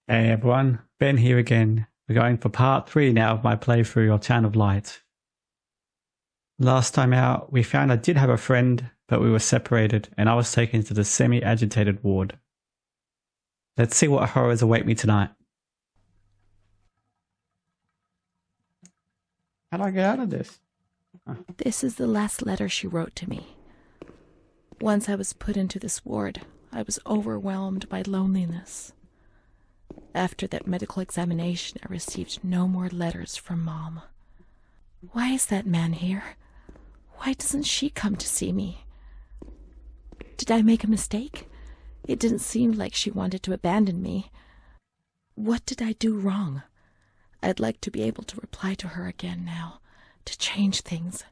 Hey everyone, Ben here again. We're going for part 3 now of my playthrough of Town of Light. Last time out, we found I did have a friend, but we were separated and I was taken to the semi-agitated ward. Let's see what horrors await me tonight. How do I get out of this? This is the last letter she wrote to me. Once I was put into this ward, I was overwhelmed by loneliness. After that medical examination, I received no more letters from Mom. Why is that man here? Why doesn't she come to see me? Did I make a mistake? It didn't seem like she wanted to abandon me. What did I do wrong? I'd like to be able to reply to her again now, to change things.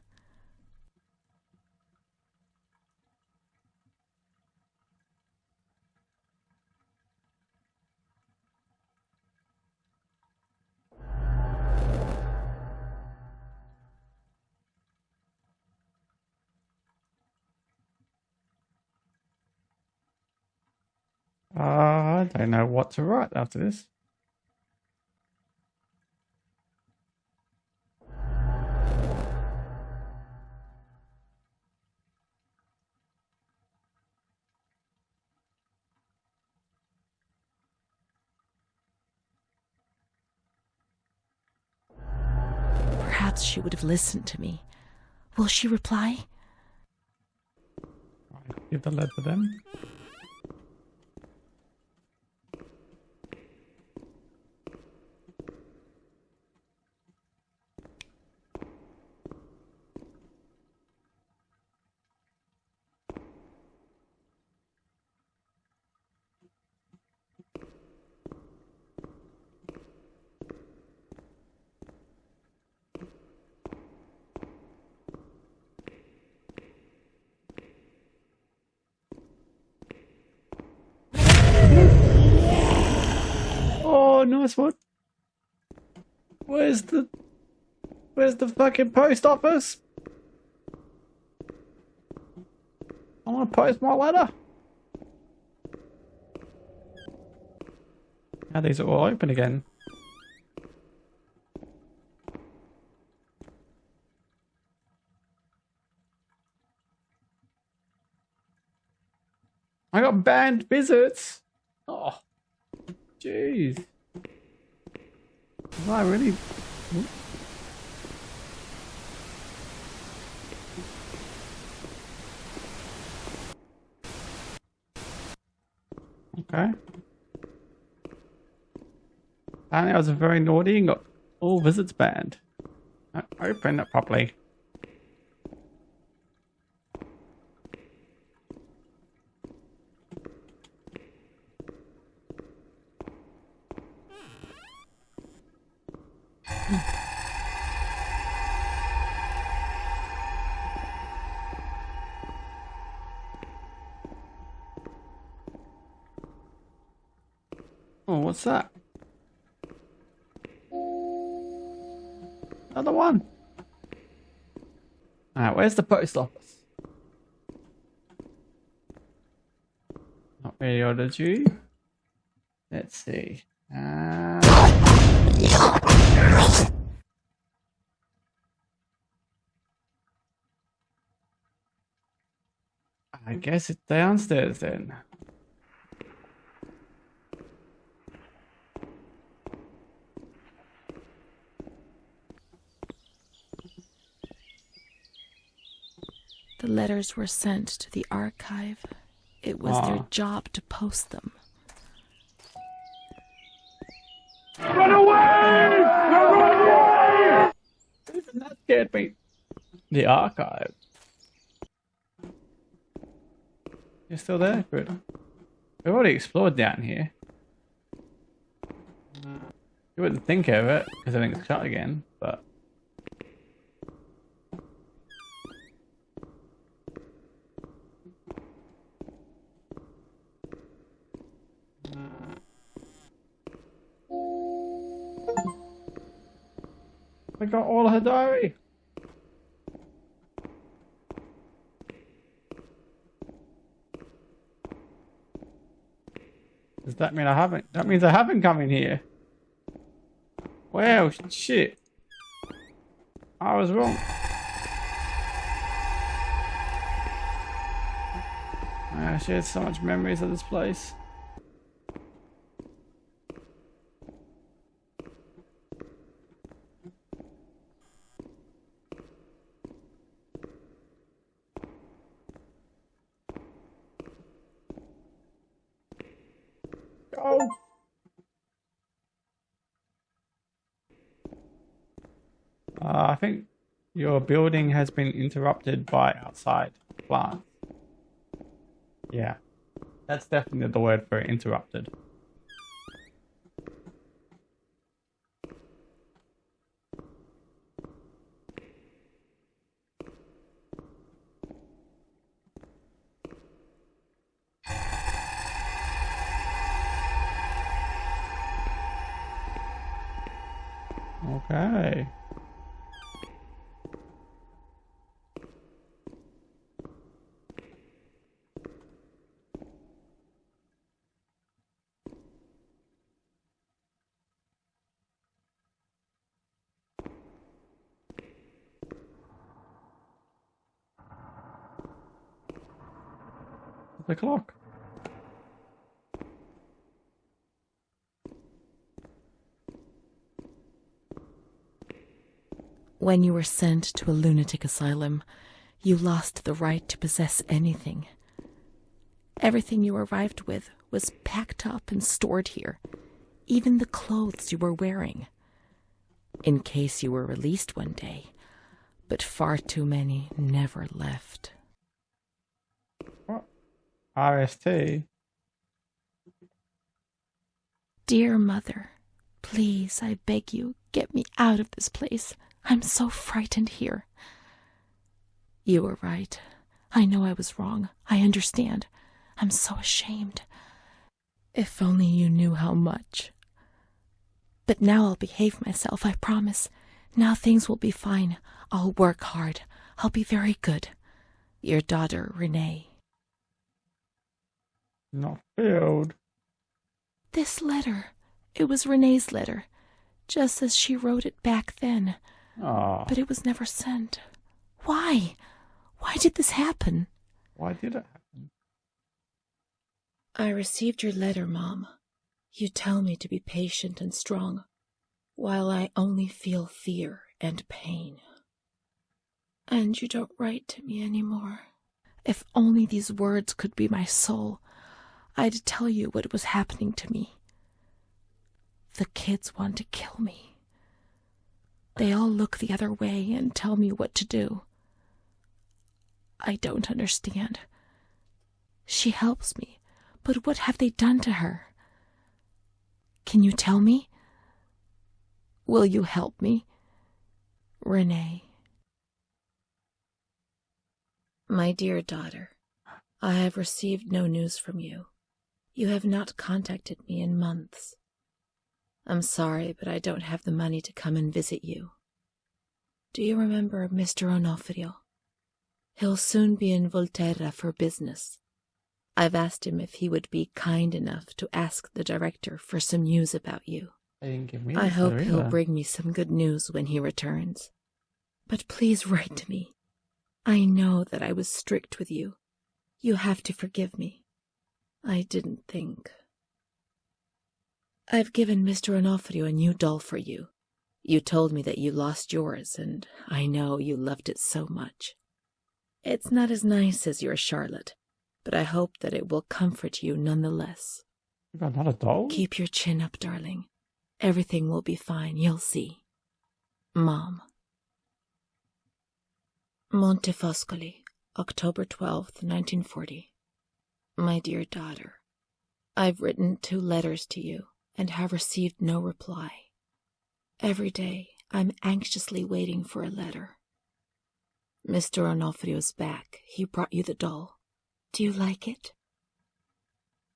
I don't know what to write after this. Perhaps she would have listened to me. Will she reply? Give the lead to them. Oh, nice one. Where's the fucking post office? I want to post my letter. Now these are all open again. I got banned visits. Oh, jeez. Was I really? Okay. Apparently I was very naughty and got all visits banned. Open it properly. Oh, what's that? Another one. Alright, where's the post office? Not radiology. Let's see. I guess it's downstairs then. The letters were sent to the archive. It was their job to post them. Run away! Run away! Even that scared me. The archive. You're still there? Good. We've already explored down here. You wouldn't think of it because everything's shut again, but. I got all her diary. Does that mean I haven't? That means I haven't come in here. Well, shit. I was wrong. I shared so much memories of this place. Oh. I think your building has been interrupted by outside plants. Yeah, that's definitely the word for it, interrupted. Okay. The clock. When you were sent to a lunatic asylum, you lost the right to possess anything. Everything you arrived with was packed up and stored here, even the clothes you were wearing, in case you were released one day, but far too many never left. What? RST? Dear Mother, please, I beg you, get me out of this place. I'm so frightened here. You were right. I know I was wrong. I understand. I'm so ashamed. If only you knew how much. But now I'll behave myself, I promise. Now things will be fine. I'll work hard. I'll be very good. Your daughter, Renee. Not filled. This letter. It was Renee's letter, just as she wrote it back then. Oh. But it was never sent. Why? Why did this happen? Why did it happen? I received your letter, Mom. You tell me to be patient and strong, while I only feel fear and pain. And you don't write to me anymore. If only these words could be my soul, I'd tell you what was happening to me. The kids want to kill me. They all look the other way and tell me what to do. I don't understand. She helps me, but what have they done to her? Can you tell me? Will you help me? Renee. My dear daughter, I have received no news from you. You have not contacted me in months. I'm sorry, but I don't have the money to come and visit you. Do you remember Mr. Onofrio? He'll soon be in Volterra for business. I've asked him if he would be kind enough to ask the director for some news about you. I hope he'll bring me some good news when he returns. But please write to me. I know that I was strict with you. You have to forgive me. I didn't think. I've given Mr. Onofrio a new doll for you. You told me that you lost yours, and I know you loved it so much. It's not as nice as your Charlotte, but I hope that it will comfort you nonetheless. You got another doll? Keep your chin up, darling. Everything will be fine, you'll see. Mom. Montefoscoli, October 12th, 1940. My dear daughter, I've written 2 letters to you and have received no reply. Every day I'm anxiously waiting for a letter. Mr. Onofrio's back. He brought you the doll. Do you like it?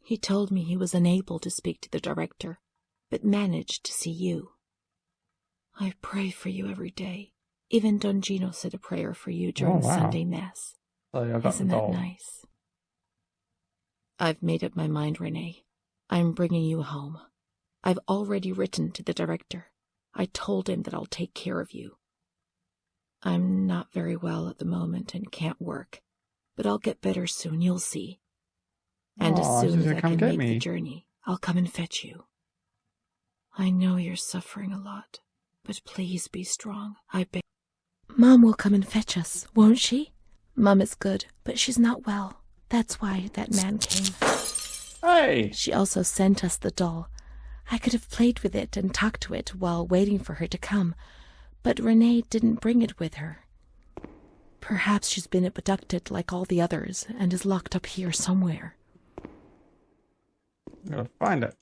He told me he was unable to speak to the director, but managed to see you. I pray for you every day. Even Don Gino said a prayer for you during Sunday Mass. So I got Isn't the doll. that nice? I've made up my mind, Renee. I'm bringing you home. I've already written to the director. I told him that I'll take care of you. I'm not very well at the moment and can't work, but I'll get better soon, you'll see. And as soon as I can make the journey, I'll come and fetch you. I know you're suffering a lot, but please be strong, I beg. Mom will come and fetch us, won't she? Mom is good, but she's not well. That's why that man came. Hey! She also sent us the doll. I could have played with it and talked to it while waiting for her to come, but Renee didn't bring it with her. Perhaps she's been abducted like all the others and is locked up here somewhere. I'm gonna find it.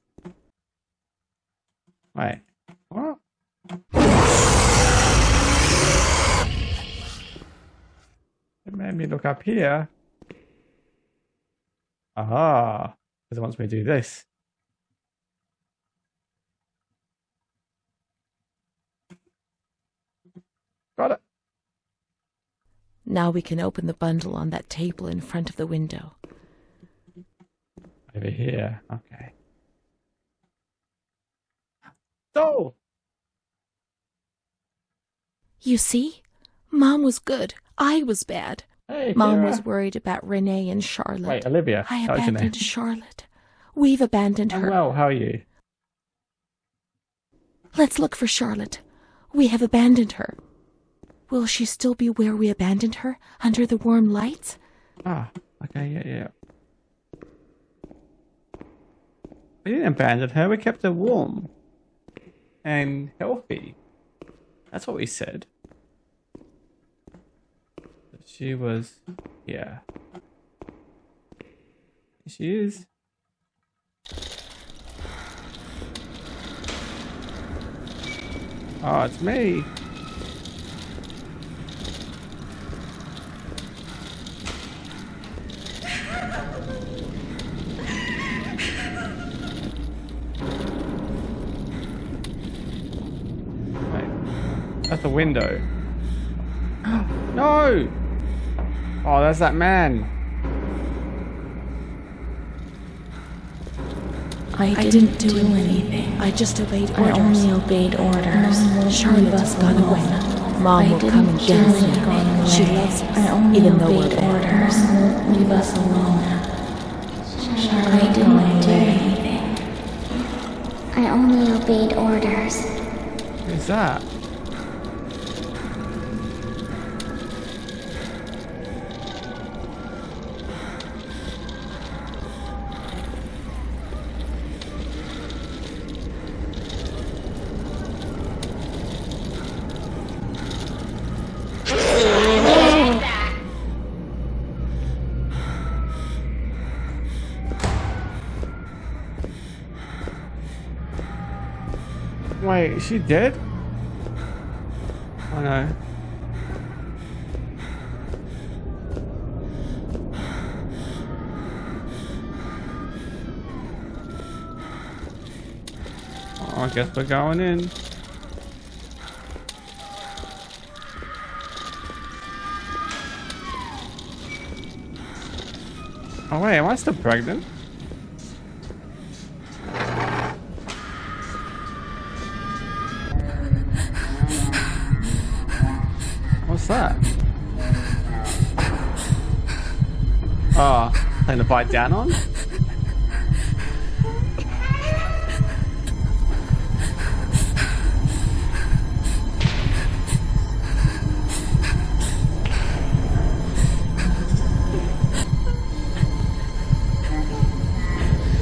Wait. What? It made me look up here. Aha. Because it wants me to do this. Got it. Now we can open the bundle on that table in front of the window. Over here. Okay. Oh! You see? Mom was good. I was bad. Hey, Mom Kira. was worried about Renee and Charlotte. Wait, Olivia. I That was your name. abandoned Charlotte. We've abandoned I'm her. well, how are you? Let's look for Charlotte. We have abandoned her. Will she still be where we abandoned her, under the warm lights? Ah, okay, yeah. We didn't abandon her, we kept her warm. And healthy. That's what we said. She was... yeah. She is. Oh, it's me. Wait, that's the window. No! Oh, that's that man. I didn't do anything. I just obeyed orders. I only obeyed orders. Charlotte's gone away. Mom will come and get us. She loves us, even though we're bad. Orders won't leave us alone. I didn't do anything. I only obeyed orders. Who's that? Wait, is she dead? Oh no. Oh, I guess we're going in. Oh wait, am I still pregnant? What's that? Oh, something to bite down on?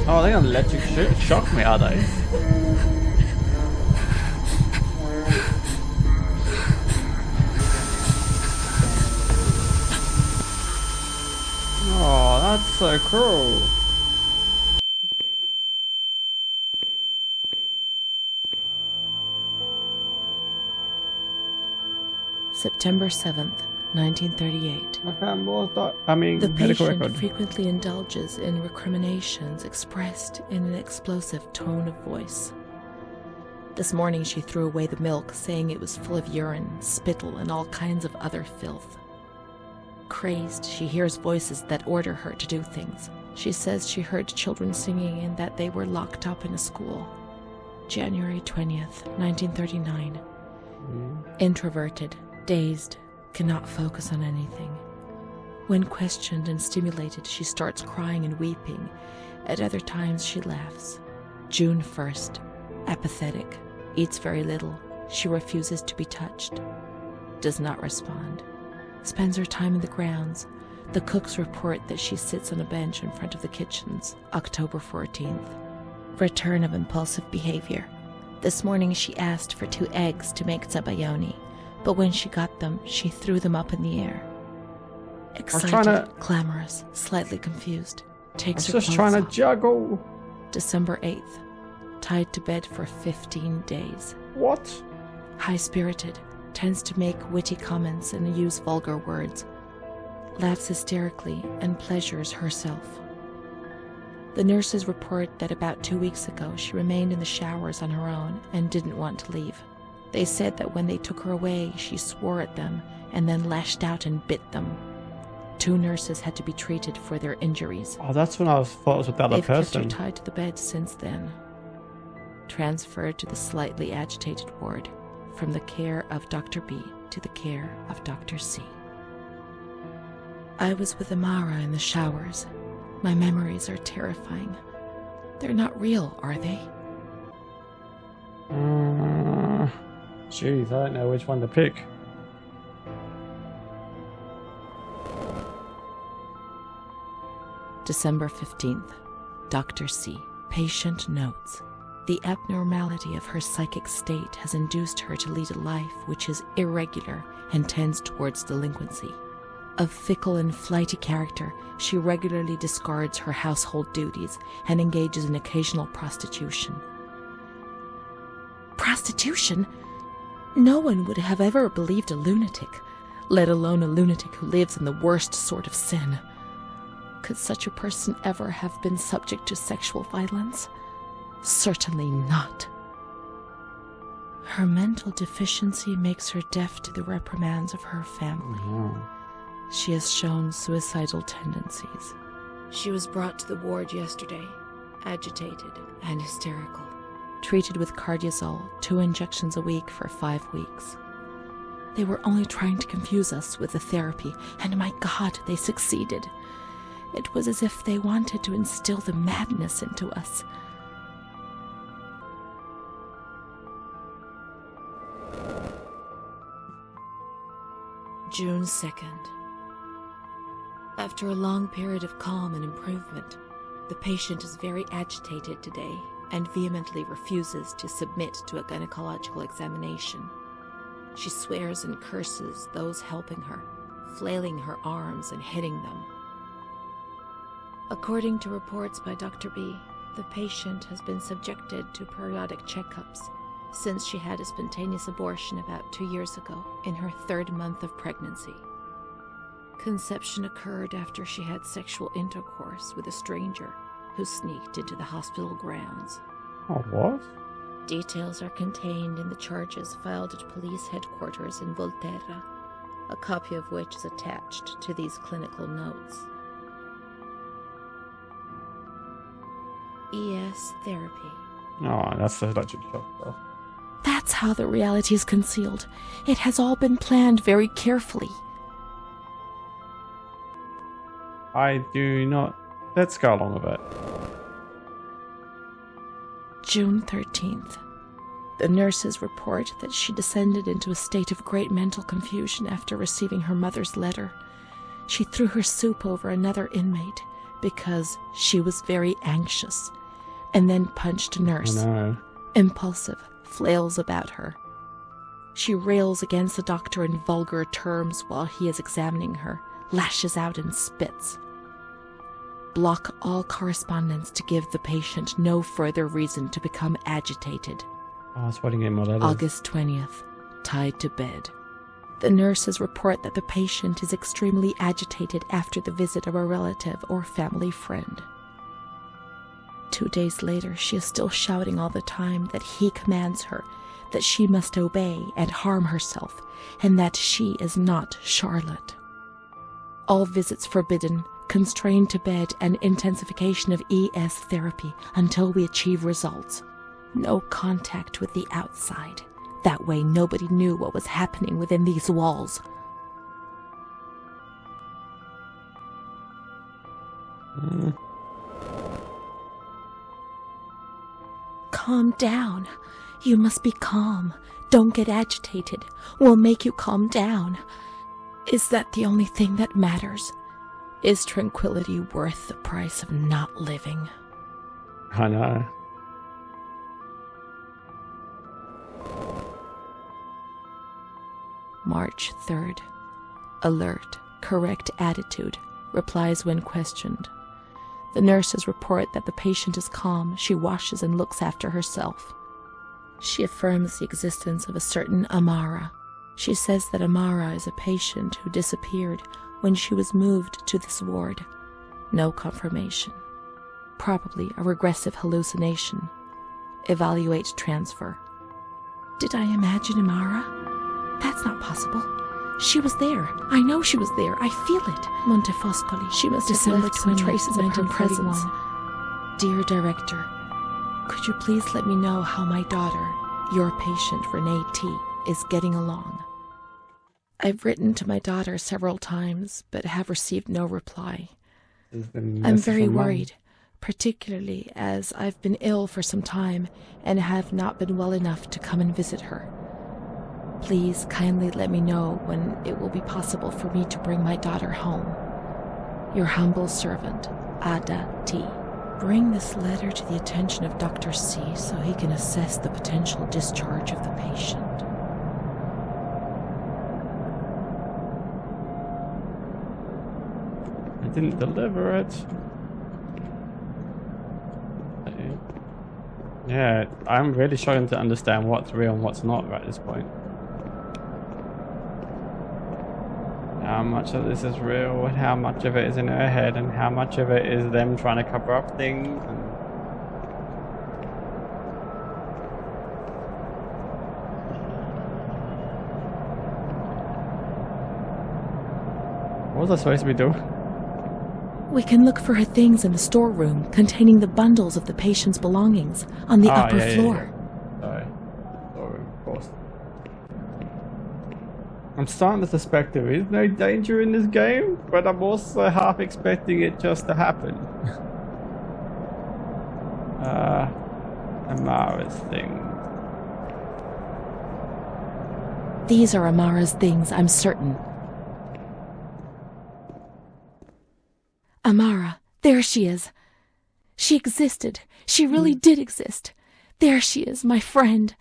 Oh, they're gonna electric shock me, are they? Oh, that's so cruel. September 7th, 1938. The medical patient record. frequently indulges in recriminations expressed in an explosive tone of voice. This morning she threw away the milk, saying it was full of urine, spittle, and all kinds of other filth. Crazed, she hears voices that order her to do things, She says she heard children singing and that they were locked up in a school. January 20th, 1939. Introverted, dazed, cannot focus on anything. When questioned and stimulated, she starts crying and weeping. At other times, she laughs. June 1st. Apathetic. Eats very little. She refuses to be touched. Does not respond. Spends her time in the grounds. The cooks report that she sits on a bench in front of the kitchens. October 14th. Return of impulsive behavior. This morning she asked for 2 eggs to make zabayoni, but when she got them, she threw them up in the air. Excited, clamorous, slightly confused. Takes her clothes off. I'm just trying to juggle. December 8th. Tied to bed for 15 days. What? High-spirited. Tends to make witty comments and use vulgar words. Laughs hysterically and pleasures herself. The nurses report that about 2 weeks ago she remained in the showers on her own and didn't want to leave. They said that when they took her away, she swore at them and then lashed out and bit them. 2 nurses had to be treated for their injuries. Oh, that's when I thought it was with the other person. They've kept her tied to the bed since then. Transferred to the slightly agitated ward, from the care of Dr. B to the care of Dr. C. I was with Amara in the showers. My memories are terrifying. They're not real, are they? Jeez, I don't know which one to pick. December 15th. Dr. C. Patient notes. The abnormality of her psychic state has induced her to lead a life which is irregular and tends towards delinquency. Of fickle and flighty character, she regularly discards her household duties and engages in occasional prostitution. Prostitution? No one would have ever believed a lunatic, let alone a lunatic who lives in the worst sort of sin. Could such a person ever have been subject to sexual violence? Certainly not. Her mental deficiency makes her deaf to the reprimands of her family. She has shown suicidal tendencies. She was brought to the ward yesterday, agitated and hysterical. Treated with cardiazol, 2 injections a week for 5 weeks. They were only trying to confuse us with the therapy, and my God, they succeeded. It was as if they wanted to instill the madness into us. June 2nd. After a long period of calm and improvement, the patient is very agitated today and vehemently refuses to submit to a gynecological examination. She swears and curses those helping her, flailing her arms and hitting them. According to reports by Dr. B, the patient has been subjected to periodic checkups since she had a spontaneous abortion about 2 years ago in her 3rd month of pregnancy. Conception occurred after she had sexual intercourse with a stranger who sneaked into the hospital grounds. Oh, what? Details are contained in the charges filed at police headquarters in Volterra, a copy of which is attached to these clinical notes. ES therapy. Oh, that's the electric shock stuff. That's how the reality is concealed. It has all been planned very carefully. I do not. Let's go along with it. June 13th. The nurses report that she descended into a state of great mental confusion after receiving her mother's letter. She threw her soup over another inmate because she was very anxious, and then punched a nurse. No. Impulsive, flails about her. She rails against the doctor in vulgar terms while he is examining her, lashes out and spits. Block all correspondence to give the patient no further reason to become agitated. Oh, I was waiting in my letters. August 20th. Tied to bed. The nurses report that the patient is extremely agitated after the visit of a relative or family friend. 2 days later, she is still shouting all the time that he commands her, that she must obey and harm herself, and that she is not Charlotte. All visits forbidden, constrained to bed and intensification of ES therapy until we achieve results. No contact with the outside. That way nobody knew what was happening within these walls. Calm down. You must be calm. Don't get agitated. We'll make you calm down. Is that the only thing that matters? Is tranquility worth the price of not living? I know. March 3rd. Alert, correct attitude, replies when questioned. The nurses report that the patient is calm. She washes and looks after herself. She affirms the existence of a certain Amara. She says that Amara is a patient who disappeared when she was moved to this ward. No confirmation. Probably a regressive hallucination. Evaluate transfer. Did I imagine Amara? That's not possible. She was there. I know she was there. I feel it. Montefoscoli. She must have left some traces of her presence. Dear Director, could you please let me know how my daughter, your patient Renee T., is getting along? I've written to my daughter several times, but have received no reply. I'm very worried, particularly as I've been ill for some time and have not been well enough to come and visit her. Please kindly let me know when it will be possible for me to bring my daughter home. Your humble servant, Ada T. Bring this letter to the attention of Dr. C so he can assess the potential discharge of the patient. I didn't deliver it. Yeah, I'm really struggling to understand what's real and what's not at this point. How much of this is real and how much of it is in her head and how much of it is them trying to cover up things. What was I supposed to be doing? We can look for her things in the storeroom containing the bundles of the patient's belongings on the upper floor. Yeah. Sorry. Storeroom, of course. I'm starting to suspect there is no danger in this game, but I'm also half expecting it just to happen. Amara's things. These are Amara's things, I'm certain. Amara, there she is. She existed. She really did exist. There she is, my friend.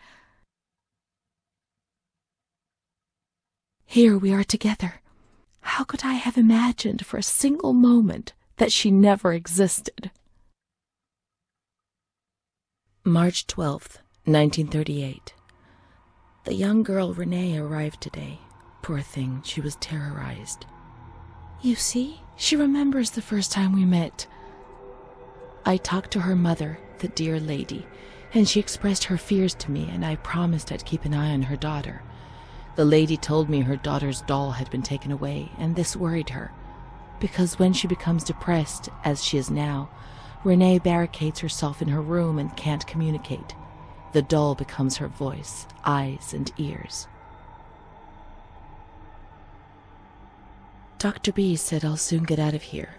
Here we are together. How could I have imagined for a single moment that she never existed? March 12th, 1938. The young girl Renee arrived today. Poor thing, she was terrorized. You see, she remembers the first time we met. I talked to her mother, the dear lady, and she expressed her fears to me, and I promised I'd keep an eye on her daughter. The lady told me her daughter's doll had been taken away, and this worried her, because when she becomes depressed, as she is now, Renee barricades herself in her room and can't communicate. The doll becomes her voice, eyes, and ears. Dr. B said I'll soon get out of here.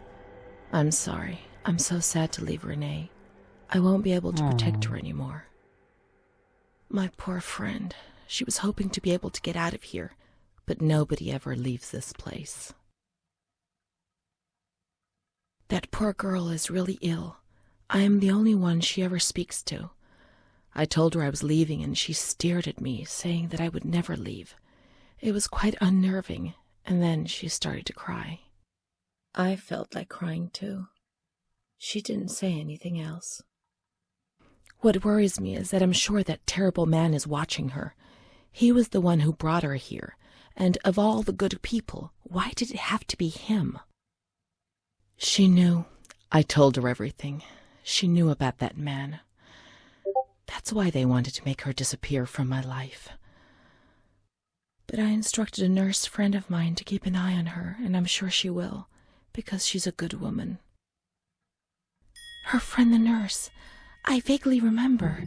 I'm sorry. I'm so sad to leave Renee. I won't be able to protect her anymore. My poor friend. She was hoping to be able to get out of here, but nobody ever leaves this place. That poor girl is really ill. I am the only one she ever speaks to. I told her I was leaving, and she stared at me, saying that I would never leave. It was quite unnerving, and then she started to cry. I felt like crying too. She didn't say anything else. What worries me is that I'm sure that terrible man is watching her. He was the one who brought her here, and of all the good people, why did it have to be him? She knew. I told her everything. She knew about that man. That's why they wanted to make her disappear from my life. But I instructed a nurse friend of mine to keep an eye on her, and I'm sure she will, because she's a good woman. Her friend the nurse, I vaguely remember.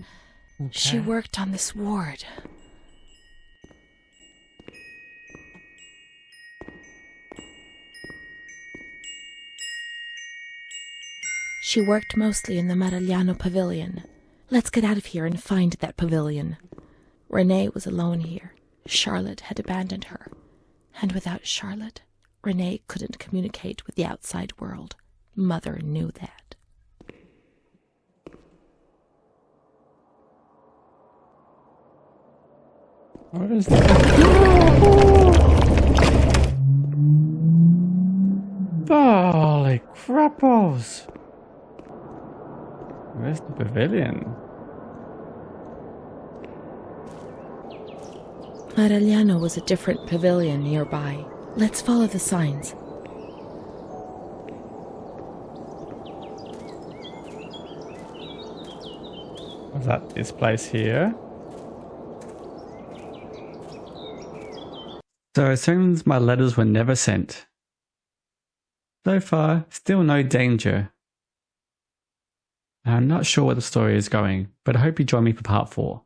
Okay. She worked on this ward. She worked mostly in the Marigliano pavilion. Let's get out of here and find that pavilion. Renee was alone here. Charlotte had abandoned her. And without Charlotte, Renee couldn't communicate with the outside world. Mother knew that. What is that? Holy crapples! Where's the pavilion? Marigliano was a different pavilion nearby. Let's follow the signs. Was that this place here? So it seems my letters were never sent. So far, still no danger. I'm not sure where the story is going, but I hope you join me for part 4.